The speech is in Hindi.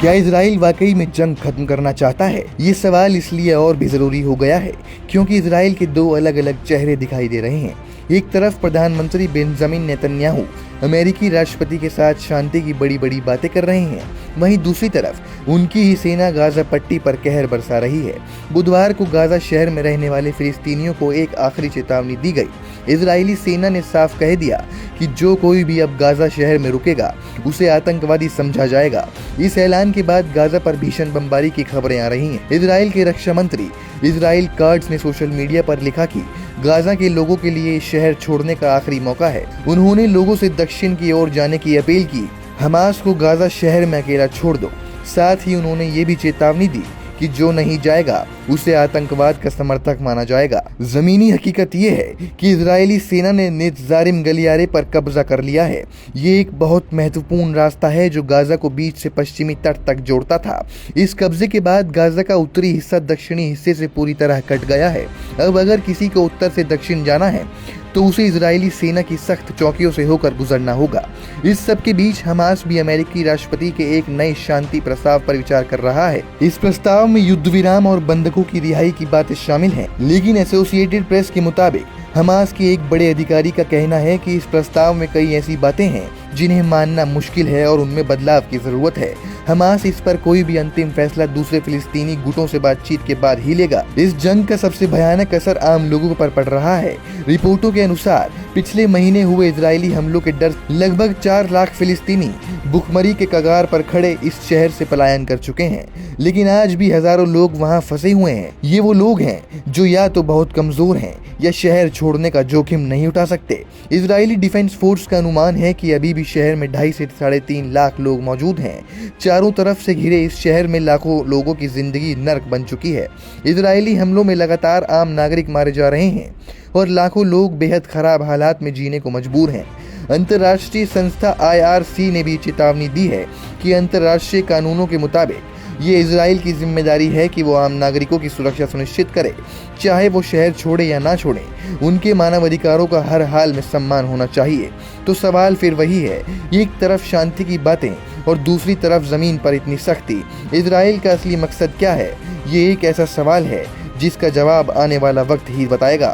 क्या इजराइल वाकई में जंग खत्म करना चाहता है? ये सवाल इसलिए और भी जरूरी हो गया है क्योंकि इजराइल के दो अलग अलग चेहरे दिखाई दे रहे हैं। एक तरफ प्रधानमंत्री बेंजामिन नेतन्याहू अमेरिकी राष्ट्रपति के साथ शांति की बड़ी बड़ी बातें कर रहे हैं, वहीं दूसरी तरफ उनकी ही सेना गाजा पट्टी पर कहर बरसा रही है। बुधवार को गाजा शहर में रहने वाले फिलिस्तीनियों को एक आखिरी चेतावनी दी गई। इजरायली सेना ने साफ कह दिया कि जो कोई भी अब गाजा शहर में रुकेगा उसे आतंकवादी समझा जाएगा। इस ऐलान के बाद गाजा पर भीषण बमबारी की खबरें आ रही हैं। इजराइल के रक्षा मंत्री इजराइल कार्ड्स ने सोशल मीडिया पर लिखा कि गाजा के लोगों के लिए शहर छोड़ने का आखिरी मौका है। उन्होंने लोगों से दक्षिण की ओर जाने की अपील की। हमास को गाजा शहर में अकेला छोड़ दो। साथ ही उन्होंने ये भी चेतावनी दी कि जो नहीं जाएगा उसे आतंकवाद का समर्थक माना जाएगा। जमीनी हकीकत ये है कि इजरायली सेना ने नेत्जारिम गलियारे पर कब्जा कर लिया है। ये एक बहुत महत्वपूर्ण रास्ता है जो गाजा को बीच से पश्चिमी तट तक जोड़ता था। इस कब्जे के बाद गाजा का उत्तरी हिस्सा दक्षिणी हिस्से से पूरी तरह कट गया है। अब अगर किसी को उत्तर से दक्षिण जाना है तो उसे इजरायली सेना की सख्त चौकियों से होकर गुजरना होगा। इस सब के बीच हमास भी अमेरिकी राष्ट्रपति के एक नए शांति प्रस्ताव पर विचार कर रहा है। इस प्रस्ताव में युद्ध विराम और बंधकों की रिहाई की बातें शामिल हैं, लेकिन एसोसिएटेड प्रेस के मुताबिक हमास के एक बड़े अधिकारी का कहना है कि इस प्रस्ताव में कई ऐसी बातें हैं जिन्हें मानना मुश्किल है और उनमें बदलाव की जरूरत है। हमास इस पर कोई भी अंतिम फैसला दूसरे फिलिस्तीनी गुटों से बातचीत के बाद ही लेगा। इस जंग का सबसे भयानक असर आम लोगों पर पड़ रहा है। रिपोर्टों के अनुसार पिछले महीने हुए इजरायली हमलों के डर लगभग 4 लाख फिलिस्तीनी भुखमरी के कगार पर खड़े इस शहर से पलायन कर चुके हैं, लेकिन आज भी हजारों लोग वहां फंसे हुए हैं। ये वो लोग हैं जो या तो बहुत कमजोर हैं या शहर छोड़ने का जोखिम नहीं उठा सकते। इजरायली डिफेंस फोर्स का अनुमान है कि अभी भी शहर में 2.5 से 3.5 लाख लोग मौजूद हैं। चारों तरफ से घिरे इस शहर में लाखों लोगों की जिंदगी नर्क बन चुकी है। इजरायली हमलों में लगातार आम नागरिक मारे जा रहे हैं और लाखों लोग बेहद खराब हालात में जीने को मजबूर हैं। अंतर्राष्ट्रीय संस्था IRC ने भी चेतावनी दी है कि अंतर्राष्ट्रीय कानूनों के मुताबिक ये इजराइल की जिम्मेदारी है कि वो आम नागरिकों की सुरक्षा सुनिश्चित करे, चाहे वो शहर छोड़े या ना छोड़े। उनके मानव अधिकारों का हर हाल में सम्मान होना चाहिए। तो सवाल फिर वही है, एक तरफ शांति की बातें और दूसरी तरफ जमीन पर इतनी सख्ती। इजराइल का असली मकसद क्या है? ये एक ऐसा सवाल है जिसका जवाब आने वाला वक्त ही बताएगा।